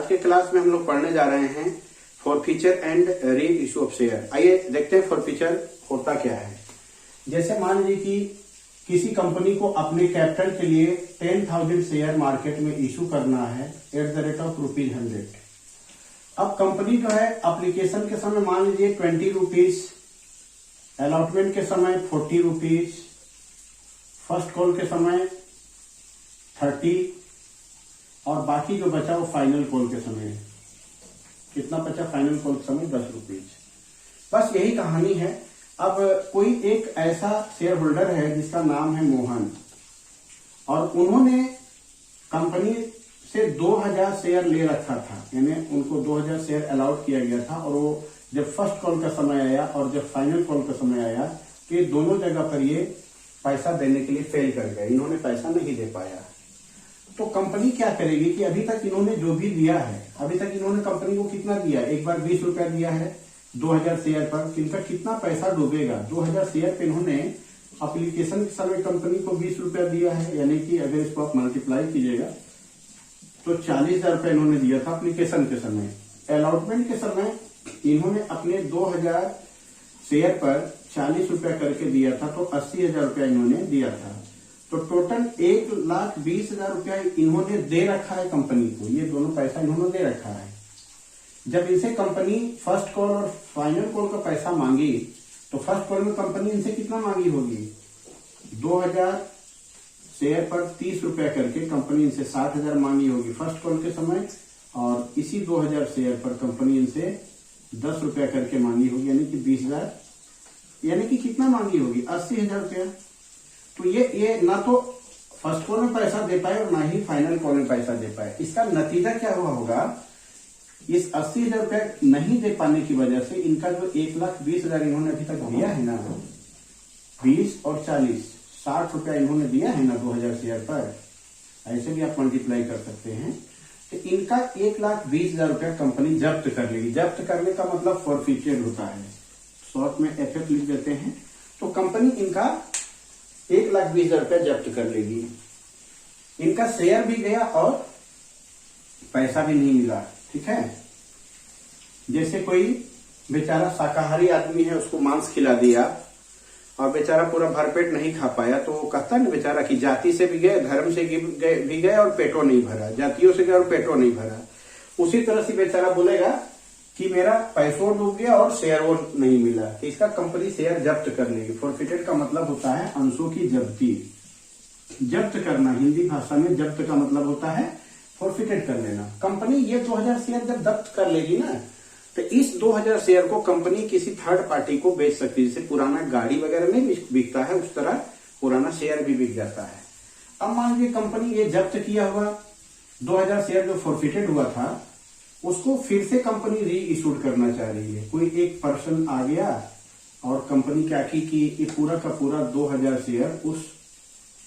आज के क्लास में हम लोग पढ़ने जा रहे हैं forfeiture and re issue of share. आइए देखते हैं फॉरफीचर होता क्या है। जैसे मान लीजिए कि किसी कंपनी को अपने कैपिटल के लिए 10,000 शेयर मार्केट में इशू करना है एट द रेट ऑफ ₹100। अब कंपनी जो है एप्लीकेशन के समय मान लीजिए 20 रुपीज, अलॉटमेंट के समय 40 रुपीज, फर्स्ट कॉल के समय 30 और बाकी जो बचा वो फाइनल कॉल के समय कितना बचा, फाइनल कॉल के समय 10 रुपीज। बस यही कहानी है। अब कोई एक ऐसा शेयर होल्डर है जिसका नाम है मोहन और उन्होंने कंपनी से 2000 शेयर ले रखा था, यानी उनको 2000 शेयर अलाउड किया गया था और वो जब फर्स्ट कॉल का समय आया और जब फाइनल कॉल का समय आया तो ये दोनों जगह पर ये पैसा देने के लिए फेल कर गए, इन्होंने पैसा नहीं दे पाया। तो कंपनी क्या करेगी कि अभी तक इन्होंने जो भी दिया है, अभी तक इन्होंने कंपनी को कितना दिया, एक बार 20 रुपया दिया है 2000 शेयर पर, इनका कितना पैसा डूबेगा। 2000 शेयर पे इन्होंने एप्लीकेशन के समय कंपनी को 20 रुपया दिया है, यानी कि अगर इसको आप मल्टीप्लाई कीजिएगा तो 40,000 रुपया इन्होंने दिया था एप्लीकेशन के समय। अलॉटमेंट के समय इन्होंने अपने 2000 शेयर पर 40 रुपया करके दिया था, तो 80,000 रुपया इन्होंने दिया था। तो टोटल 1,20,000 रुपया इन्होंने दे रखा है कंपनी को, ये दोनों पैसा इन्होंने दे रखा है। जब इनसे कंपनी फर्स्ट कॉल और फाइनल कॉल का पैसा मांगी तो फर्स्ट कॉल में कंपनी इनसे कितना मांगी होगी, 2000 शेयर पर 30 रुपया करके कंपनी इनसे 60,000 मांगी होगी फर्स्ट कॉल के समय, और इसी 2000 शेयर पर कंपनी इनसे 10 रुपया करके मांगी होगी, यानी कि 20,000, यानी कि कितना मांगी होगी, 80,000 रुपया। तो ये ना तो फर्स्ट कॉल में पैसा दे पाए और ना ही फाइनल कॉल में पैसा दे पाए। इसका नतीजा क्या हुआ होगा, इस 80,000 रुपया नहीं दे पाने की वजह से इनका जो 1,20,000 इन्होंने अभी तक दिया है ना, 20 और 40, 60 रुपया इन्होंने दिया है ना 2000 शेयर पर, ऐसे भी आप मल्टीप्लाई कर सकते हैं। तो इनका 1,20,000 रुपया कंपनी जब्त कर लेगी। जब्त करने का मतलब फॉरफीचर होता है, शॉर्ट में एफएफ लिख देते हैं। तो कंपनी इनका 1,20,000 रुपया जब्त कर लेगी। इनका शेयर भी गया और पैसा भी नहीं मिला, ठीक है। जैसे कोई बेचारा शाकाहारी आदमी है, उसको मांस खिला दिया और बेचारा पूरा भरपेट नहीं खा पाया, तो वो कहता है बेचारा कि जाति से भी गए, धर्म से भी गए और पेटो नहीं भरा, जातियों से गया और पेटो नहीं भरा। उसी तरह से बेचारा बोलेगा कि मेरा पैसों डूब गया और शेयर वो नहीं मिला, तो इसका कंपनी शेयर जब्त कर लेगी। फॉरफीटेड का मतलब होता है अंशों की जब्ती, जब्त करना। हिंदी भाषा में जब्त का मतलब होता है फॉरफीटेड कर लेना। कंपनी ये 2000 शेयर जब जब्त कर लेगी ना, तो इस 2000 शेयर को कंपनी किसी थर्ड पार्टी को बेच सकती है। जैसे पुराना गाड़ी वगैरह नहीं बिकता है, उस तरह पुराना शेयर भी बिक जाता है। अब मान लीजिए कंपनी ये जब्त किया हुआ 2000 शेयर जो फॉरफीटेड हुआ था, उसको फिर से कंपनी री इशूड करना चाह रही है। कोई एक पर्सन आ गया और कंपनी क्या की कि ये पूरा का पूरा 2000 शेयर उस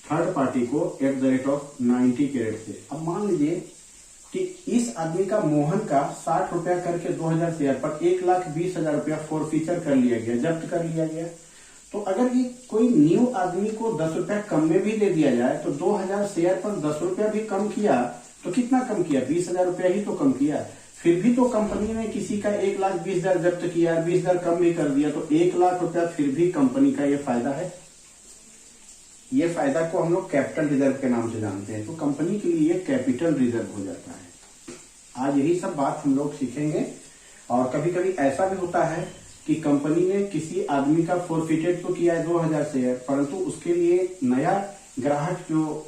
थर्ड पार्टी को एट द रेट ऑफ 90 के रेट से। अब मान लीजिए कि इस आदमी का, मोहन का 60 रुपया करके 2000 शेयर पर 1,20,000 रुपया फॉरफीचर कर लिया गया, जब्त कर लिया गया। तो अगर ये कोई न्यू आदमी को 10 रुपया कम में भी दे दिया जाए तो 2000 शेयर पर 10 रुपया भी कम किया तो कितना कम किया, 20,000 रुपया ही तो कम किया। फिर भी तो कंपनी ने किसी का 1,20,000 जब्त किया, 20,000 कम भी कर दिया, तो 1,00,000 रुपया फिर भी कंपनी का ये फायदा है। ये फायदा को हम लोग कैपिटल रिजर्व के नाम से जानते हैं। तो कंपनी के लिए कैपिटल रिजर्व हो जाता है। आज यही सब बात हम लोग सीखेंगे। और कभी कभी ऐसा भी होता है कि कंपनी ने किसी आदमी का फॉरफीटेड तो किया है 2000 शेयर, परंतु उसके लिए नया ग्राहक जो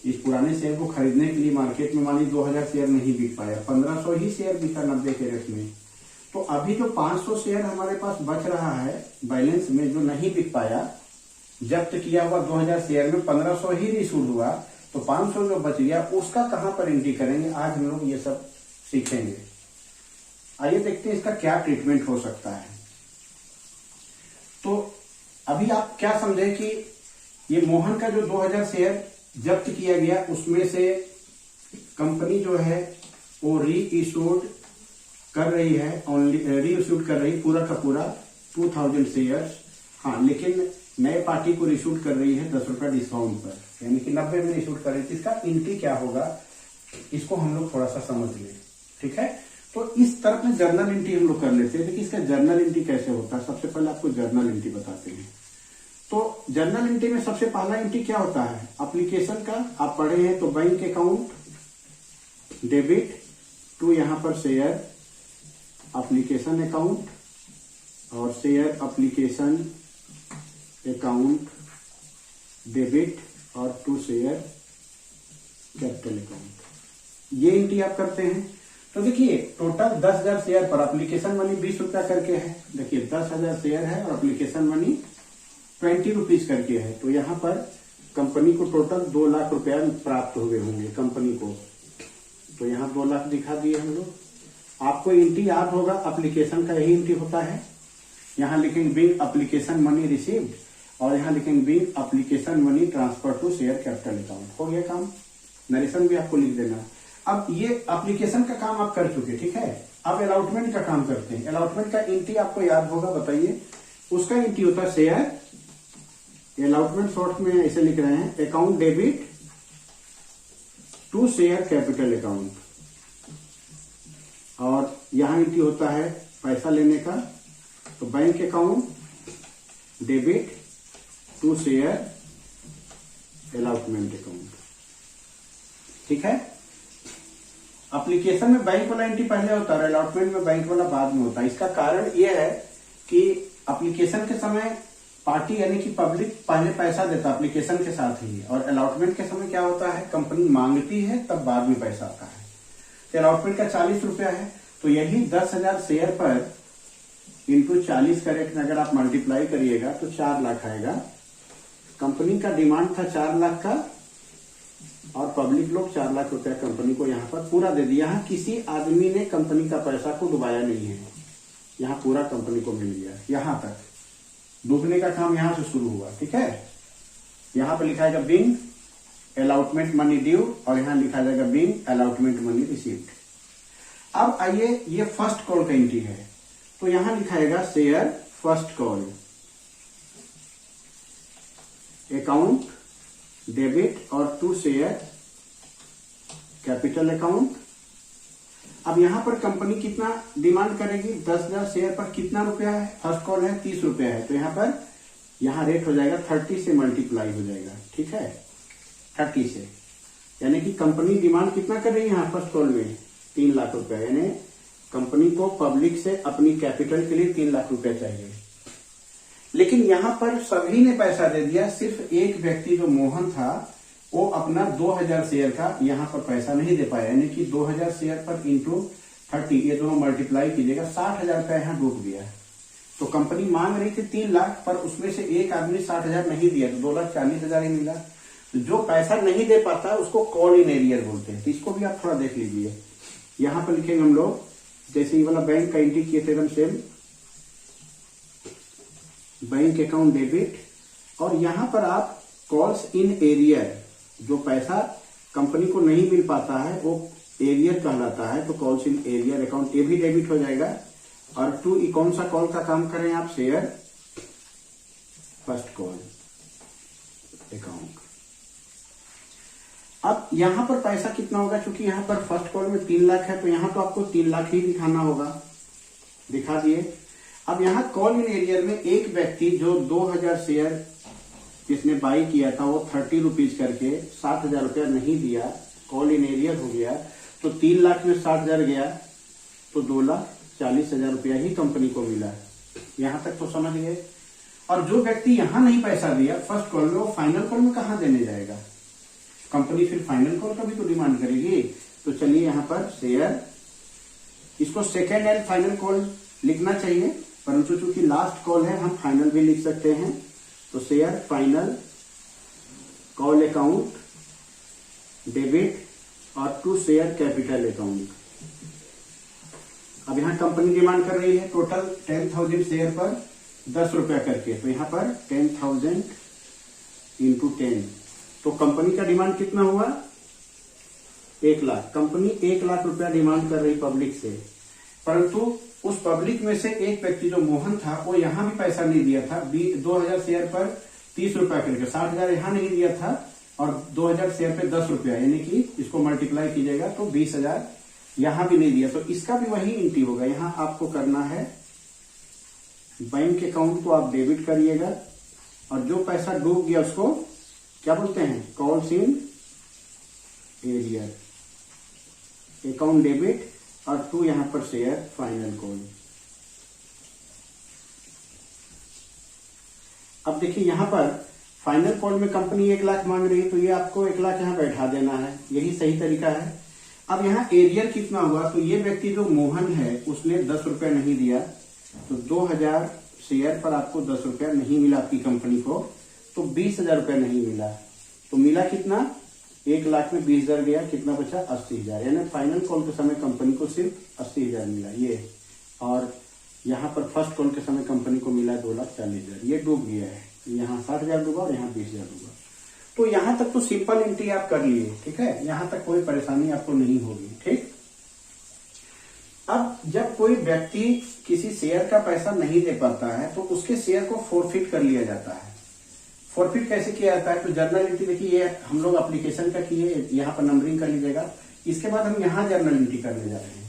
इस पुराने शेयर को खरीदने के लिए मार्केट में मानी 2000 शेयर नहीं बिक पाया, 1500 ही शेयर बिका 90 के रेट में। तो अभी जो 500 शेयर हमारे पास बच रहा है बैलेंस में, जो नहीं बिक पाया, जब्त किया हुआ 2000 शेयर में 1500 ही रिशूड हुआ, तो 500 जो बच गया उसका कहां पर एंट्री करेंगे, आज हम लोग ये सब सीखेंगे। आइए देखते हैं इसका क्या ट्रीटमेंट हो सकता है। तो अभी आप क्या समझे कि ये मोहन का जो 2000 शेयर जब्त किया गया उसमें से कंपनी जो है वो री इशूड कर रही है, ओनली री इशूड कर रही पूरा का पूरा 2000 शेयर्स। हाँ, लेकिन नए पार्टी को रिशूड कर रही है 10 रुपया डिस्काउंट पर, यानी कि 90 में रिशूड कर रही थी। इसका एंट्री क्या होगा, इसको हम लोग थोड़ा सा समझ लें। ठीक है। तो इस तरफ में जर्नल एंट्री हम लोग कर लेते हैं। देखिए इसका जर्नल एंट्री कैसे होता है, सबसे पहले आपको जर्नल एंट्री बताते हैं। तो जर्नल एंट्री में सबसे पहला एंट्री क्या होता है, एप्लीकेशन का आप पढ़े हैं तो बैंक अकाउंट डेबिट टू यहां पर शेयर एप्लीकेशन अकाउंट और शेयर एप्लीकेशन अकाउंट डेबिट और टू शेयर कैपिटल अकाउंट, ये एंट्री आप करते हैं। तो देखिए टोटल 10,000 शेयर पर एप्लीकेशन मनी 20 रुपया करके है। देखिए 10,000 शेयर है और एप्लीकेशन मनी 20 रुपीज करके है। तो यहाँ पर कंपनी को टोटल 2 लाख रुपया प्राप्त हुए होंगे कंपनी को। तो यहाँ 2 लाख दिखा दिए हम लोग। आपको एंट्री याद होगा, एप्लीकेशन का यही एंट्री होता है। यहाँ लिखेंगे बिंग एप्लीकेशन मनी रिसीव्ड और यहाँ लिखेंगे being application money transfer to share capital account. हो गया काम। नरेशन भी आपको लिख देना। अब ये एप्लीकेशन का काम आप कर चुके, ठीक है। अब अलॉटमेंट का काम करते हैं। अलॉटमेंट का एंट्री आपको याद होगा, बताइए। उसका एंट्री होता है शेयर अलॉटमेंट, शॉर्ट में ऐसे लिख रहे हैं account debit to share capital account, और यहां एंट्री होता है पैसा लेने का, तो bank account debit to share allotment account, ठीक है। एप्लीकेशन में बैंक वाला एंट्री पहले होता है, अलॉटमेंट में बैंक वाला बाद में होता है। इसका कारण यह है कि एप्लीकेशन के समय पार्टी यानी कि पब्लिक पहले पैसा देता एप्लीकेशन के साथ ही, और अलॉटमेंट के समय क्या होता है, कंपनी मांगती है तब बाद में पैसा आता है। तो अलॉटमेंट का 40 रुपया है, तो यही 10,000 शेयर पर इंटू 40 का रेट में अगर आप मल्टीप्लाई करिएगा तो 4 लाख आएगा। कंपनी का डिमांड था 4 लाख का और पब्लिक लोग 4 लाख रुपया कंपनी को यहाँ पर पूरा दे दिया। यहाँ किसी आदमी ने कंपनी का पैसा को डुबाया नहीं है, यहाँ पूरा कंपनी को मिल गया। यहाँ तक डूबने का काम यहाँ से शुरू हुआ, ठीक है। यहाँ पर लिखा जाएगा बिंग अलॉटमेंट मनी ड्यू और यहाँ लिखा जाएगा बिंग अलॉटमेंट मनी रिसीव्ड। अब आइए, ये फर्स्ट कॉल का एंट्री है, तो यहां लिखाएगा share first call account debit और टू शेयर कैपिटल अकाउंट। अब यहां पर कंपनी कितना डिमांड करेगी, 10,000 शेयर पर कितना रुपया है, फर्स्ट कॉल है 30 रुपया है, तो यहां पर यहां रेट हो जाएगा 30 से मल्टीप्लाई हो जाएगा, ठीक है, 30 से। यानी कि कंपनी डिमांड कितना कर रही है यहाँ फर्स्ट कॉल में, 3 लाख रुपया। यानी कंपनी को पब्लिक से अपनी कैपिटल के लिए 3 लाख रुपया चाहिए। लेकिन यहां पर सभी ने पैसा दे दिया, सिर्फ एक व्यक्ति जो मोहन था वो अपना 2,000 शेयर का यहां पर पैसा नहीं दे पाया। यानी कि 2,000 शेयर पर इंटू 30, ये दोनों मल्टीप्लाई कीजिएगा, 60,000 रुपया यहाँ डूब गया। तो कंपनी मांग रही थी 3 लाख, पर उसमें से एक आदमी 60,000 नहीं दिया, तो 2,40,000 ही मिला। तो जो पैसा नहीं दे पाता उसको कॉल इन एरियर बोलते हैं। तो इसको भी आप थोड़ा देख लीजिए। यहां पर लिखेंगे हम लोग, जैसे ये वाला बैंक का एंट्री किए थे एकदम सेम, बैंक अकाउंट डेबिट, और यहां पर आप कॉल्स इन एरियर, जो पैसा कंपनी को नहीं मिल पाता है वो एरियर कहलाता है, तो कॉल्स इन एरियर अकाउंट, ये भी डेबिट हो जाएगा। और टू कौन सा कॉल का काम करें आप, शेयर फर्स्ट कॉल अकाउंट। अब यहां पर पैसा कितना होगा, क्योंकि यहां पर फर्स्ट कॉल में 3 लाख है, तो यहां तो आपको 3 लाख ही दिखाना होगा, दिखा दिए। अब यहां कॉल इन एरियर में एक व्यक्ति जो 2,000 शेयर जिसने बाई किया था वो 30 रुपीज करके 60,000 रुपया नहीं दिया, कॉल इन एरियर हो गया, तो 3 लाख में 60,000 गया, तो 2,40,000 रुपया ही कंपनी को मिला। यहां तक तो समझ गए। और जो व्यक्ति यहां नहीं पैसा दिया फर्स्ट कॉल में, वो फाइनल कॉल में कहां देने जाएगा, कंपनी फिर फाइनल कॉल का भी तो डिमांड करेगी। तो चलिए यहां पर शेयर, इसको सेकेंड एंड फाइनल कॉल लिखना चाहिए, परंतु चूंकि लास्ट कॉल है हम फाइनल भी लिख सकते हैं। तो share final call account debit और टू शेयर कैपिटल अकाउंट। अब यहां कंपनी डिमांड कर रही है टोटल 10,000 शेयर पर 10 रुपया करके, तो यहां पर 10,000 इंटू 10, तो कंपनी का डिमांड कितना हुआ, 1 लाख। कंपनी 1 लाख रुपया डिमांड कर रही पब्लिक से, परंतु उस पब्लिक में से एक व्यक्ति जो मोहन था वो यहां भी पैसा नहीं दिया था। 2,000 शेयर पर 30 रुपया करके 60,000 यहां नहीं दिया था, और 2,000 शेयर पे 10 रुपया, यानी कि इसको मल्टीप्लाई कीजिएगा तो 20,000 यहां भी नहीं दिया, तो इसका भी वही एंट्री होगा। यहां आपको करना है बैंक अकाउंट को आप डेबिट करिएगा, और जो पैसा डूब गया उसको क्या बोलते हैं, calls in arrear, account debit, और टू यहां पर शेयर फाइनल कॉल। अब देखिए यहां पर फाइनल कॉल में कंपनी 1 लाख मांग रही है, तो ये आपको 1 लाख यहां बैठा देना है, यही सही तरीका है। अब यहाँ एरियर कितना हुआ, तो ये व्यक्ति जो मोहन है उसने 10 रुपया नहीं दिया, तो 2000 शेयर पर आपको 10 रुपया नहीं मिला आपकी कंपनी को, तो 20,000 रुपया नहीं मिला। तो मिला कितना, 1 लाख में 20,000 गया, कितना बचा 80,000, यानी फाइनल कॉल के समय कंपनी को सिर्फ 80,000 मिला ये। और यहाँ पर फर्स्ट कॉल के समय कंपनी को मिला 2,40,000, ये डूब गया है। यहाँ 60,000 डूबा और यहाँ 20,000 डूबा। तो यहां तक तो सिंपल एंट्री आप कर लिए, ठीक है, यहां तक कोई परेशानी आपको नहीं होगी, ठीक। अब जब कोई व्यक्ति किसी शेयर का पैसा नहीं दे पाता है तो उसके शेयर को फोरफिट कर लिया जाता है। फोरफिट कैसे किया जाता है, तो जर्नल एंट्री देखिए, ये हम लोग एप्लीकेशन का किए, यहाँ पर नंबरिंग कर लीजिएगा। इसके बाद हम यहाँ जर्नल एंट्री करने जा रहे हैं।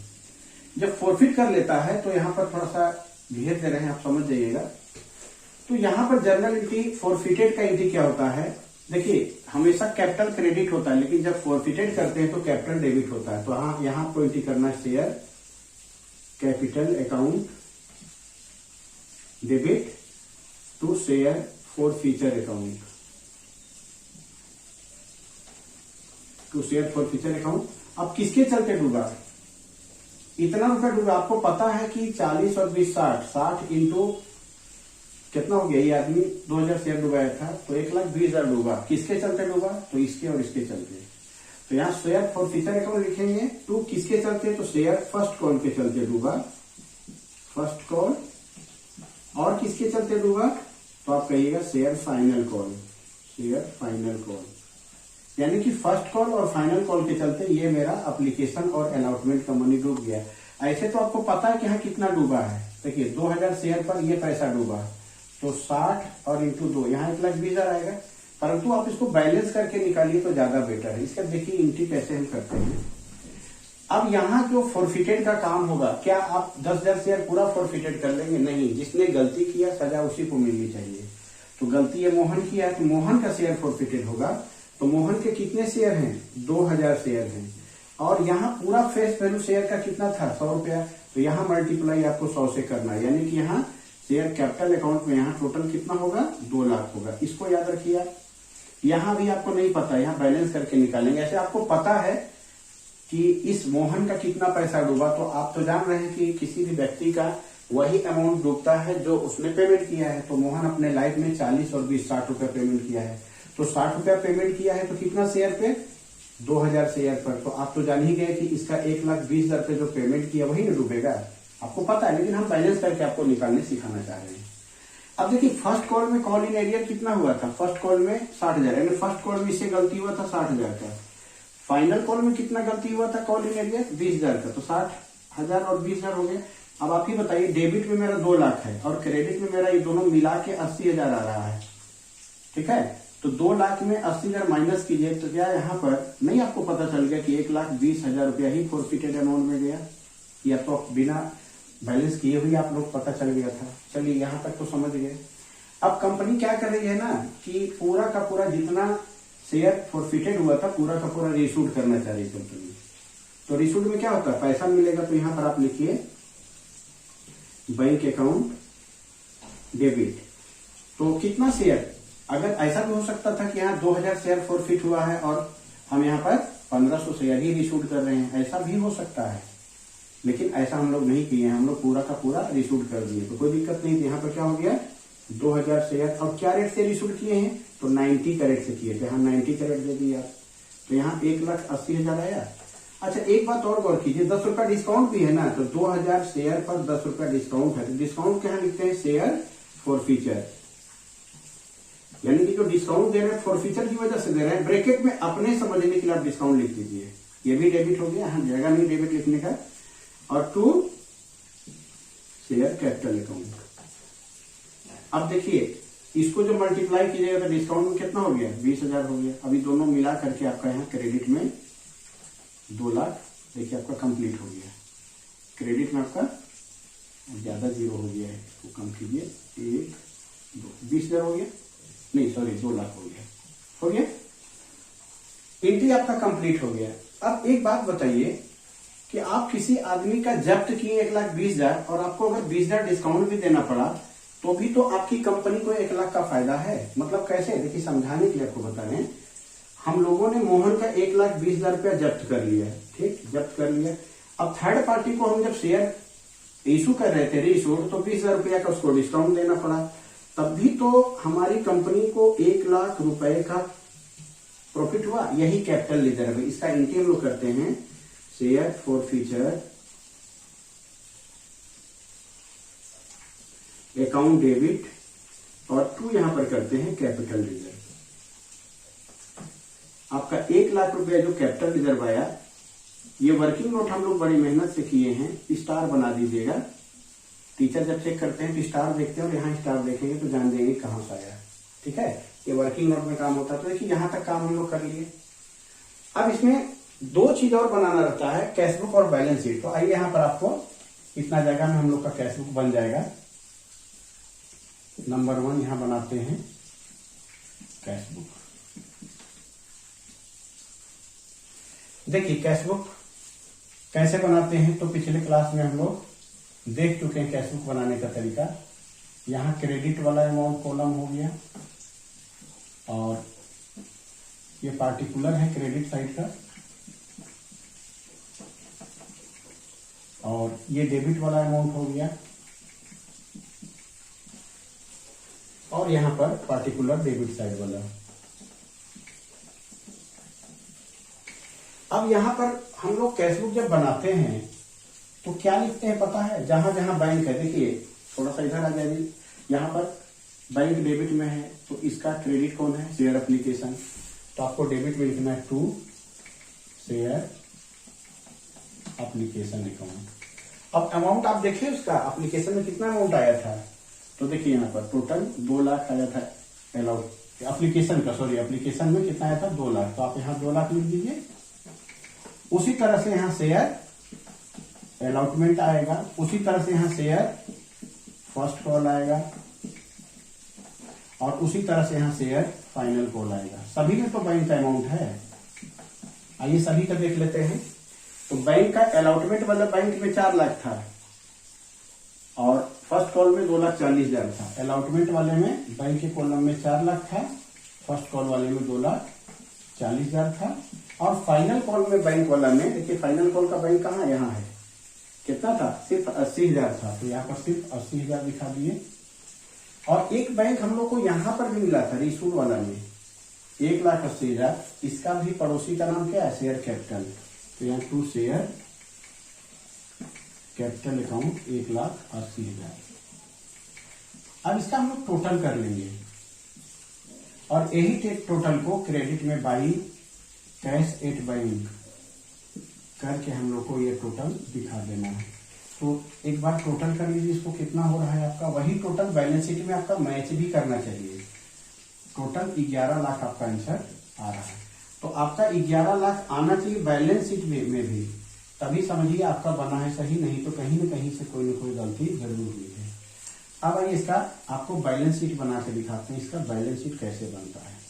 जब फोरफिट कर लेता है तो यहाँ पर थोड़ा सा घेर दे रहे हैं, आप समझ जाइएगा। तो यहाँ पर जर्नल एंट्री फोरफिटेड का एंट्री क्या होता है, देखिए हमेशा कैपिटल क्रेडिट होता है, लेकिन जब फोरफिटेड करते हैं तो कैपिटल डेबिट होता है। तो हाँ, यहाँ आपको एंट्री करना है share capital account debit to share forfeiture account, to share forfeiture account. अब किसके चलते डूबा, इतना रुपया डूबा, आपको पता है कि 40 और 20 60 इंटू कितना हो गया, ये आदमी 2000 शेयर डुबाया था, तो 1,20,000 डूबा। किसके चलते डूबा, तो इसके और इसके चलते। तो यहाँ शेयर फोरफीचर अकाउंट लिखेंगे, टू किसके चलते, तो शेयर फर्स्ट कॉल के चलते डूबा, फर्स्ट कॉल। और किसके चलते डूबा, तो आप कहिएगा share final call, share final call. यानी कि फर्स्ट कॉल और फाइनल कॉल के चलते ये मेरा एप्लीकेशन और अलॉटमेंट का मनी डूब गया। ऐसे तो आपको पता है कि यहाँ कितना डूबा है, देखिए 2000 शेयर पर ये पैसा डूबा, तो 60 और इंटू 2, यहाँ 1,20,000 आएगा। परंतु आप इसको बैलेंस करके निकालिए तो ज्यादा बेटर है। इसका देखिए एंट्री कैसे हम करते हैं। अब यहाँ जो फोरफिटेड का काम होगा, क्या आप 10,000 शेयर पूरा फोरफिटेड कर लेंगे, नहीं। जिसने गलती किया सजा उसी को मिलनी चाहिए। तो गलती है मोहन की है, तो मोहन का शेयर फोरफिटेड होगा। तो मोहन के कितने शेयर हैं, 2000 शेयर हैं, और यहाँ पूरा फेस वैल्यू शेयर का कितना था, 100 रुपया। तो यहाँ मल्टीप्लाई आपको 100 से करना है, यानी कि यहाँ शेयर कैपिटल अकाउंट में यहाँ टोटल कितना होगा, 2 लाख होगा। इसको याद रखिए आप। यहाँ भी आपको नहीं पता, यहाँ बैलेंस करके निकालेंगे। ऐसे आपको पता है कि इस मोहन का कितना पैसा डूबा, तो आप तो जान रहे हैं कि किसी भी व्यक्ति का वही अमाउंट डूबता है जो उसने पेमेंट किया है। तो मोहन अपने लाइफ में 40 और 20 60 रुपया पेमेंट किया है, तो 60 रुपया पेमेंट किया है, तो कितना शेयर पे, 2000 शेयर पर। तो आप तो जान ही गए कि इसका 1,20,000 पे जो पेमेंट किया वही न डूबेगा, आपको पता है। लेकिन हम बैलेंस करके आपको निकालने सिखाना चाह रहे हैं। अब देखिए फर्स्ट कॉल में कॉल इन एरियर कितना हुआ था, फर्स्ट कॉल में 60,000, यानी फर्स्ट कॉल में इससे गलती हुआ था 60,000 का। फाइनल कॉल में कितना गलती हुआ था कॉल इन एरियर, 20,000 का, तो 60,000 और 20,000 हो गया। अब आप ही बताइए, डेबिट में मेरा 2 लाख है और क्रेडिट में मेरा ये दोनों मिला के 80,000 आ रहा है, ठीक है। तो 2 लाख में 80,000 माइनस कीजिए, तो क्या यहाँ पर नहीं आपको पता चल गया कि 1,20,000 रुपया ही फोरफिटेड अमाउंट में गया, या तो बिना बैलेंस किए हुए आप लोग पता चल गया था। चलिए यहाँ तक तो समझ गए। अब कंपनी क्या कर रही है ना, कि पूरा का पूरा जितना शेयर फोरफिटेड हुआ था पूरा का पूरा रिशूड करना चाह रही कंपनी। तो रिशूड में क्या होता है, पैसा मिलेगा, तो यहाँ पर आप लिखिए बैंक अकाउंट डेबिट। तो कितना शेयर, अगर ऐसा भी हो सकता था कि यहाँ 2000 शेयर फोरफिट हुआ है और हम यहाँ पर 1500 शेयर ही रिशूड कर रहे हैं, ऐसा भी हो सकता है। लेकिन ऐसा हम लोग नहीं किए हैं, हम लोग पूरा का पूरा रिशूड कर दिए, तो कोई दिक्कत नहीं थी। यहाँ पर क्या हो गया, 2000 शेयर, और क्या रेट से रिशूड किए हैं, तो 90 का रेट से किए थे, हम 90 का रेट दे दिया, तो यहाँ 1,80,000 आया। अच्छा एक बात और गौर कीजिए, 10 रुपया डिस्काउंट भी है ना, तो 2000 शेयर पर 10 रुपया डिस्काउंट है। तो डिस्काउंट क्या लिखते हैं, शेयर फोरफीचर, यानी कि जो डिस्काउंट दे रहे हैं फोरफीचर की वजह से दे रहे हैं। ब्रैकेट में अपने समझने के लिए आप डिस्काउंट लिख दीजिए, ये भी डेबिट हो गया, यहाँ जगह नहीं डेबिट लिखने का। और टू शेयर कैपिटल अकाउंट। अब देखिए इसको जो मल्टीप्लाई कीजिएगा तो डिस्काउंट में कितना हो गया, 20,000 हो गया। अभी दोनों मिला करके आपका यहाँ क्रेडिट में 2,00,000 देखिए आपका कंप्लीट हो गया। क्रेडिट में आपका ज्यादा जीरो हो गया है, तो कम कीजिए, 1 2 20,000 हो गया, नहीं सॉरी 2 लाख हो गया। एंट्री आपका कंप्लीट हो गया। अब एक बात बताइए कि आप किसी आदमी का जब्त किए 1,20,000 और आपको अगर 20,000 डिस्काउंट भी देना पड़ा तो भी तो आपकी कंपनी को 1 लाख का फायदा है। मतलब कैसे, देखिए समझाने के लिए आपको बता रहे हैं। हम लोगों ने मोहन का 1,20,000 रुपया जब्त कर लिया, ठीक, जब्त कर लिया। अब थर्ड पार्टी को हम जब शेयर इशू कर रहे थे, रीइशूड, तो 20,000 रुपया का उसको डिस्काउंट देना पड़ा, तब भी तो हमारी कंपनी को 1 लाख रुपए का प्रॉफिट हुआ। यही कैपिटल रिजर्व है। इसका एंट्री हम लोग करते हैं शेयर फॉरफीचर अकाउंट डेबिट और 2 यहां पर करते हैं कैपिटल रिजर्व। आपका 1 लाख रुपया जो कैपिटल रिजर्व आया, ये वर्किंग नोट हम लोग बड़ी मेहनत से किए हैं, स्टार बना दीजिएगा। टीचर जब चेक करते हैं तो स्टार देखते हैं और यहाँ स्टार देखेंगे तो जान देंगे कहां से आया, ठीक है। ये वर्किंग नोट में काम होता है। तो देखिए यहां तक काम हम लोग कर लिए। अब इसमें 2 चीज और बनाना रहता है, कैशबुक और बैलेंस शीट। तो आइए यहां पर आपको इतना जगह में हम लोग का कैशबुक बन जाएगा। नंबर 1 यहां बनाते हैं कैशबुक। देखिए कैशबुक कैसे बनाते हैं तो पिछले क्लास में हम लोग देख चुके हैं कैशबुक बनाने का तरीका। यहां क्रेडिट वाला अमाउंट कॉलम हो गया और ये पार्टिकुलर है क्रेडिट साइड का, और ये डेबिट वाला अमाउंट हो गया, और यहां पर पार्टिकुलर डेबिट साइड वाला। अब यहां पर हम लोग कैशबुक जब बनाते हैं तो क्या लिखते हैं पता है, जहां जहां बैंक है, देखिए थोड़ा सा इधर आ जाइए, यहां पर बैंक डेबिट में है तो इसका क्रेडिट कौन है, शेयर एप्लीकेशन, तो आपको डेबिट में लिखना है 2 शेयर एप्लीकेशन अकाउंट। अब अमाउंट आप देखिए उसका एप्लीकेशन में कितना अमाउंट आया था, तो देखिए यहाँ पर टोटल 2 लाख आया था अलाउड एप्लीकेशन का, सॉरी एप्लीकेशन में कितना आया था 2 लाख, तो आप यहाँ 2 लाख लिख दीजिए। उसी तरह से यहाँ शेयर अलॉटमेंट आएगा, उसी तरह से यहाँ शेयर फर्स्ट कॉल आएगा, और उसी तरह से यहाँ शेयर फाइनल कॉल आएगा। सभी में तो बैंक का अमाउंट है, आइए सभी का देख लेते हैं। तो बैंक का अलॉटमेंट वाला बैंक में 4 लाख था और फर्स्ट कॉल में 2,40,000 था। अलॉटमेंट वाले में बैंक के कॉलम में 4 लाख था, फर्स्ट कॉल वाले में 2,40,000 था, और फाइनल कॉल में बैंक वाला में, देखिए फाइनल कॉल का बैंक कहाँ, यहाँ है, कितना था, सिर्फ 80,000 था, तो यहाँ पर सिर्फ 80,000 दिखा दिए। और एक बैंक हम लोग को यहाँ पर भी मिला था रीइशूड वाला में 1,80,000, इसका भी पड़ोसी का नाम क्या है, शेयर कैपिटल, तो यहाँ 2 शेयर कैपिटल अकाउंट 1,80,000। अब इसका हम लोग टोटल कर लेंगे और यही टोटल को क्रेडिट में बाई कैश एट बैंक करके हम लोग को ये टोटल दिखा देना है। तो एक बार टोटल कर लीजिए, इसको कितना हो रहा है आपका, वही टोटल बैलेंस शीट में आपका मैच भी करना चाहिए। टोटल 11 लाख आपका आंसर आ रहा है, तो आपका 11 लाख आना चाहिए बैलेंस शीट में भी, तभी समझिए आपका बना है सही, नहीं तो कहीं न कहीं से कोई न कोई गलती जरूर हुई है। अब आइए इसका आपको बैलेंस शीट बना के दिखाते हैं, इसका बैलेंस शीट कैसे बनता है।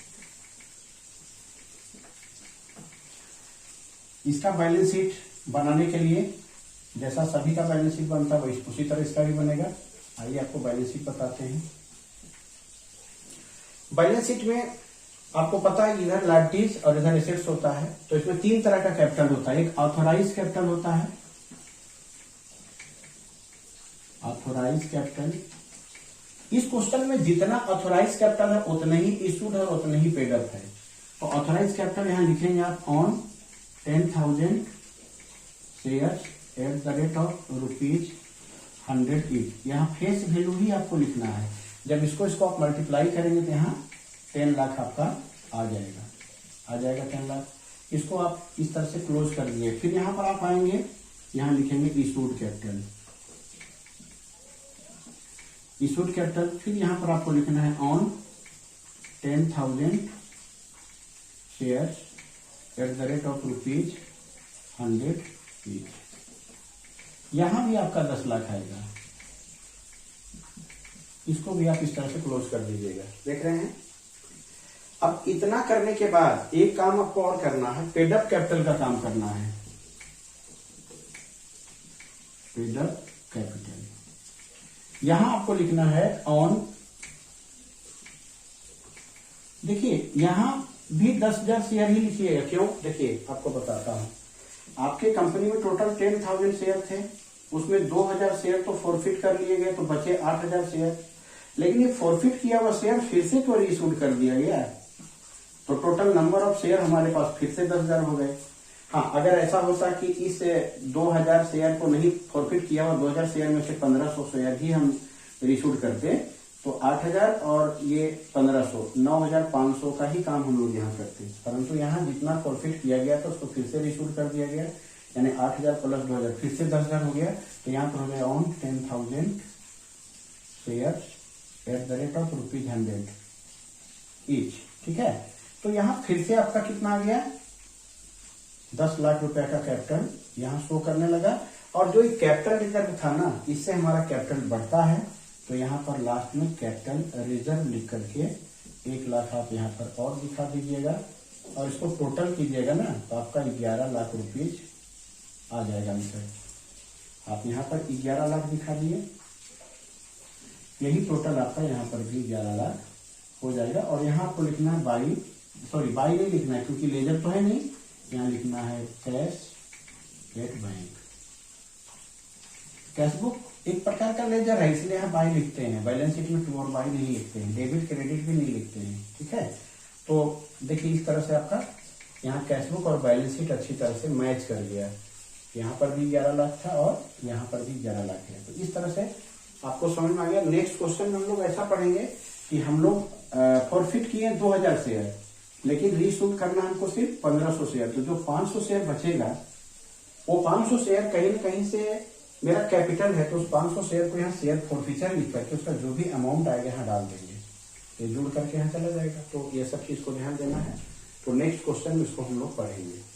इसका बैलेंस शीट बनाने के लिए जैसा सभी का बैलेंस शीट बनता है उसी तरह इसका भी बनेगा। आइए आपको बैलेंस शीट बताते हैं। बैलेंस शीट में आपको पता है इधर लायबिलिटीज और इधर एसेट्स होता है, तो इसमें 3 तरह का कैपिटल होता है। एक ऑथोराइज कैपिटल होता है, ऑथोराइज कैपिटल, इस क्वेश्चन में जितना ऑथोराइज कैपिटल है उतना ही इशूड है, उतना ही पेड अप है। तो ऑथोराइज कैपिटल यहां लिखेंगे आप on 10,000 shares at the rate of ₹100 each. यहाँ फेस वैल्यू ही आपको लिखना है। जब इसको आप मल्टीप्लाई करेंगे तो यहाँ 10 लाख आपका आ जाएगा 10 लाख। इसको आप इस तरह से क्लोज कर दीजिए। फिर यहाँ पर आप आएंगे, यहाँ लिखेंगे इशूड कैपिटल, इशूड कैपिटल, फिर यहाँ पर आपको लिखना है on 10,000 shares at the rate of ₹100 यहां भी आपका 10 लाख आएगा, इसको भी आप इस तरह से क्लोज कर दीजिएगा। देख रहे हैं। अब इतना करने के बाद एक काम आपको और करना है, पेड अप कैपिटल का काम करना है। पेड अप कैपिटल यहां आपको लिखना है ऑन, देखिए यहां भी 10,000 शेयर ही लिखिएगा। क्यों? देखिए आपको बताता हूं, आपके कंपनी में टोटल 10,000 शेयर थे, उसमें 2,000 शेयर तो फॉरफिट कर लिए गए, तो बचे 8,000 शेयर। लेकिन ये फॉरफिट किया हुआ शेयर फिर से क्यों रीइश्यूड कर दिया गया, तो टोटल नंबर ऑफ शेयर हमारे पास फिर से 10,000 हो गए। हाँ, अगर ऐसा होता कि इस 2,000 शेयर को नहीं फॉरफिट किया हुआ 2,000 शेयर में से 1,500 शेयर ही हम रीइश्यूड करते, तो 8,000 और ये 1,500 9,500 का ही काम हम लोग यहाँ करते। परंतु यहाँ जितना फॉरफिट किया गया था उसको फिर से रीइश्यूड कर दिया गया, यानी 8,000 प्लस 2,000 फिर से 10,000 हो गया। तो यहाँ पर हो गया on 10,000 share at the rate of ₹100 each. ठीक है, तो यहाँ फिर से आपका कितना आ गया, 10 लाख रुपए का कैपिटल यहाँ शो करने लगा। और जो कैपिटल रिजर्व था ना, इससे हमारा कैपिटल बढ़ता है, तो यहाँ पर लास्ट में कैपिटल रिजर्व लिख करके 1 लाख आप यहाँ पर और दिखा दीजिएगा, और इसको टोटल कीजिएगा ना, तो आपका 11 लाख रुपीज आ जाएगा आंसर। आप यहाँ पर 11 लाख दिखा दिए, यही टोटल आपका यहाँ पर भी 11 लाख हो जाएगा। और यहाँ आपको लिखना है बाई नहीं लिखना है, क्योंकि लेजर तो है नहीं, यहाँ लिखना है कैश एट बैंक। कैशबुक एक प्रकार का लेजर है, इसलिए यहाँ बाई लिखते हैं, बैलेंस शीट में टू और बाई नहीं लिखते हैं, डेबिट क्रेडिट भी नहीं लिखते हैं। ठीक है, तो देखिए इस तरह से आपका यहाँ कैशबुक और बैलेंस शीट अच्छी तरह से मैच कर गया। यहाँ पर भी 11 लाख था और यहाँ पर भी 11 लाख है, तो इस तरह से आपको समझ में आ गया। नेक्स्ट क्वेश्चन में हम लोग ऐसा पढ़ेंगे कि हम लोग फॉरफिट किए 2,000 शेयर, लेकिन रीइश्यूड करना हमको सिर्फ 1,500 शेयर। तो जो 500 शेयर बचेगा, वो 500 शेयर कहीं न कहीं से मेरा कैपिटल है, तो उस 500 शेयर को यहाँ शेयर फॉरफिचर लिख करके उसका जो भी अमाउंट आएगा यहाँ डाल देंगे, ये जुड़ करके यहाँ चला जाएगा। तो ये सब चीज को ध्यान देना है। तो नेक्स्ट क्वेश्चन में इसको हम लोग पढ़ेंगे।